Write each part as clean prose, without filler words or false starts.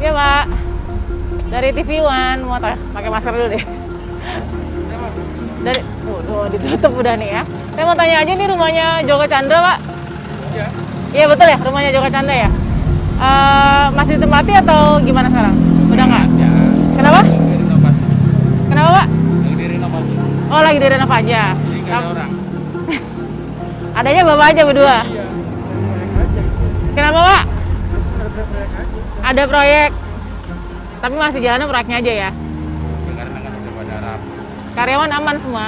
Iya Pak, dari TV One, mau pakai masker dulu deh. Dari, ditutup udah nih ya. Saya mau tanya aja nih rumahnya Joko Chandra Pak. Iya. Iya betul ya, rumahnya Joko Chandra ya. Masih ditempati atau gimana sekarang? Udah nggak? Ya. Kenapa? Lagi direnovasi. Kenapa Pak? Lagi direnovasi. Oh lagi direnov aja. Jadi nggak ada orang. Adanya Bapak aja berdua. Iya. Kenapa Pak? Ada proyek. Tapi masih jalannya proyeknya aja ya. Karena kan sudah pada rapi. Karyawan aman semua.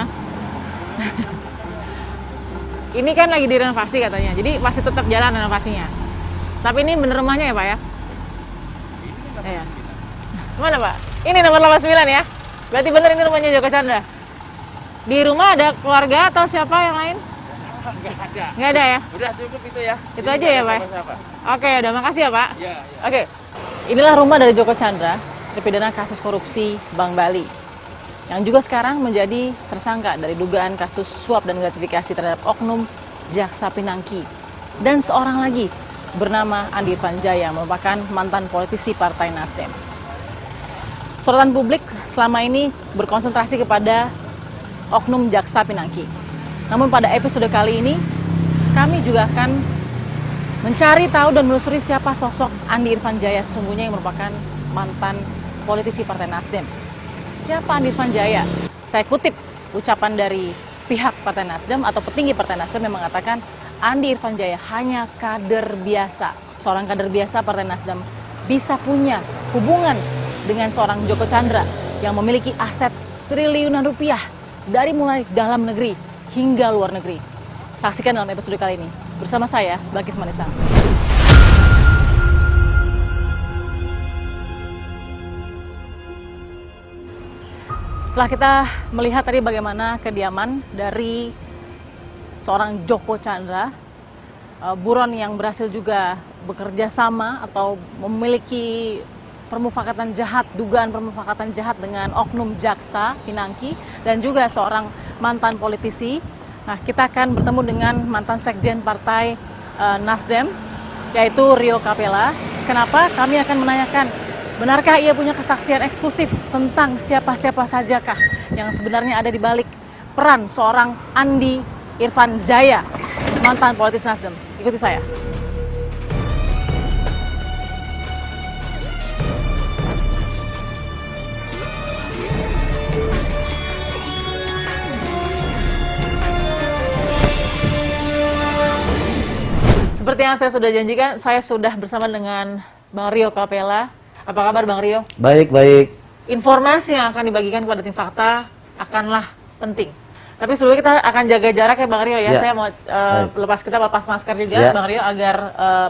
Ini kan lagi direnovasi katanya, jadi masih tetap jalan renovasinya. Tapi ini bener rumahnya ya Pak ya? Iya. Mana Pak? Ini nomor 89 ya? Berarti bener ini rumahnya Joko Chandra? Di rumah ada keluarga atau siapa yang lain? Nggak ada. Nggak ada ya? Udah cukup itu ya. Itu Ini aja nggak ya, ada Pak? siapa-siapa. Oke, udah makasih ya Pak. Iya, iya. Oke, inilah rumah dari Joko Chandra, terpidana kasus korupsi Bank Bali, yang juga sekarang menjadi tersangka dari dugaan kasus suap dan gratifikasi terhadap oknum Jaksa Pinangki. Dan seorang lagi bernama Andi Irfan Jaya, merupakan mantan politisi Partai Nasdem. Sorotan publik selama ini berkonsentrasi kepada oknum Jaksa Pinangki. Namun pada episode kali ini, kami juga akan mencari tahu dan menelusuri siapa sosok Andi Irfan Jaya sesungguhnya yang merupakan mantan politisi Partai Nasdem. Siapa Andi Irfan Jaya? Saya kutip ucapan dari pihak Partai Nasdem atau petinggi Partai Nasdem yang mengatakan Andi Irfan Jaya hanya kader biasa. Seorang kader biasa Partai Nasdem bisa punya hubungan dengan seorang Joko Chandra yang memiliki aset triliunan rupiah dari mulai dalam negeri hingga luar negeri. Saksikan dalam episode kali ini. Bersama saya, Balkis Manisang. Setelah kita melihat tadi bagaimana kediaman dari seorang Joko Chandra, buron yang berhasil juga bekerja sama atau memiliki permufakatan jahat, dugaan permufakatan jahat dengan oknum Jaksa Pinangki dan juga seorang mantan politisi. Nah, kita akan bertemu dengan mantan sekjen Partai Nasdem, yaitu Rio Capella. Kenapa? Kami akan menanyakan, benarkah ia punya kesaksian eksklusif tentang siapa-siapa sajakah yang sebenarnya ada di balik peran seorang Andi Irfan Jaya, mantan politisi Nasdem. Ikuti saya. Seperti yang saya sudah janjikan, saya sudah bersama dengan Bang Rio Capella. Apa kabar Bang Rio? Baik, baik. Informasi yang akan dibagikan kepada tim fakta akanlah penting. Tapi sebelumnya kita akan jaga jarak ya Bang Rio ya. Ya. Saya mau kita lepas masker juga Ya. Bang Rio agar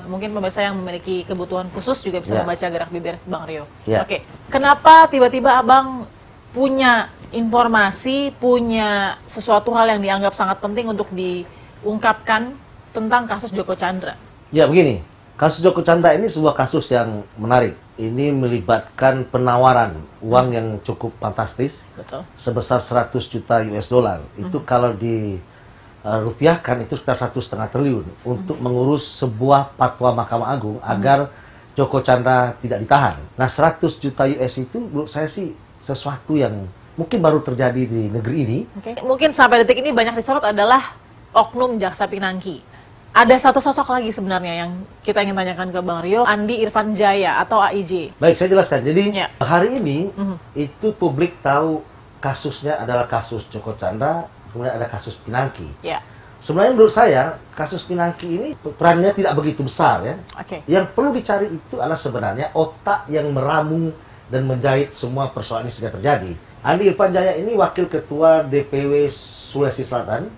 mungkin pemirsa yang memiliki kebutuhan khusus juga bisa Ya. membaca gerak bibir Bang Rio. Ya. Oke, kenapa tiba-tiba Abang punya informasi, punya sesuatu hal yang dianggap sangat penting untuk diungkapkan tentang kasus Joko Chandra? Ya, begini. Kasus Joko Chandra ini sebuah kasus yang menarik. Ini melibatkan penawaran uang yang cukup fantastis. Betul. Sebesar 100 juta US dollar. Itu kalau di rupiahkan itu sekitar 1,5 triliun untuk mengurus sebuah fatwa Mahkamah Agung agar Joko Chandra tidak ditahan. Nah, 100 juta US itu menurut saya sih sesuatu yang mungkin baru terjadi di negeri ini. Oke. Mungkin sampai detik ini banyak disorot adalah oknum Jaksa Pinangki. Ada satu sosok lagi sebenarnya yang kita ingin tanyakan ke Bang Rio, Andi Irfan Jaya atau AIJ. Baik, saya jelaskan. Jadi Ya. hari ini itu publik tahu kasusnya adalah kasus Joko Chandra, kemudian ada kasus Pinangki. Ya, Sebenarnya menurut saya kasus Pinangki ini perannya tidak begitu besar ya. oke. Yang perlu dicari itu adalah sebenarnya otak yang meramu dan menjahit semua persoalan ini sehingga terjadi. Andi Irfan Jaya ini wakil ketua DPW Sulawesi Selatan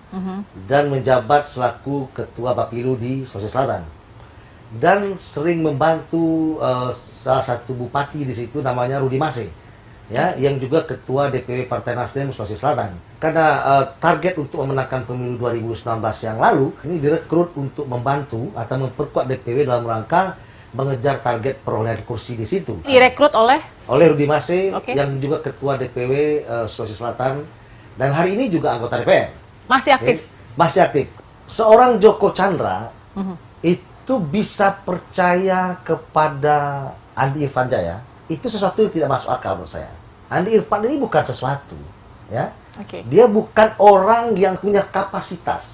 dan menjabat selaku ketua Bapilu di Sulawesi Selatan dan sering membantu salah satu bupati di situ namanya Rudi Mase, ya, yang juga ketua DPW Partai Nasdem Sulawesi Selatan. Karena target untuk memenangkan pemilu 2019 yang lalu ini direkrut untuk membantu atau memperkuat DPW dalam rangka mengejar target perolehan kursi di situ. Direkrut oleh? Oleh Rudi Mase, Oke. yang juga ketua DPW Sulawesi Selatan dan hari ini juga anggota DPR. Masih aktif? Masih aktif. Seorang Joko Chandra itu bisa percaya kepada Andi Irfan Jaya, itu sesuatu yang tidak masuk akal menurut saya. Andi Irfan ini bukan sesuatu, ya. Oke. Dia bukan orang yang punya kapasitas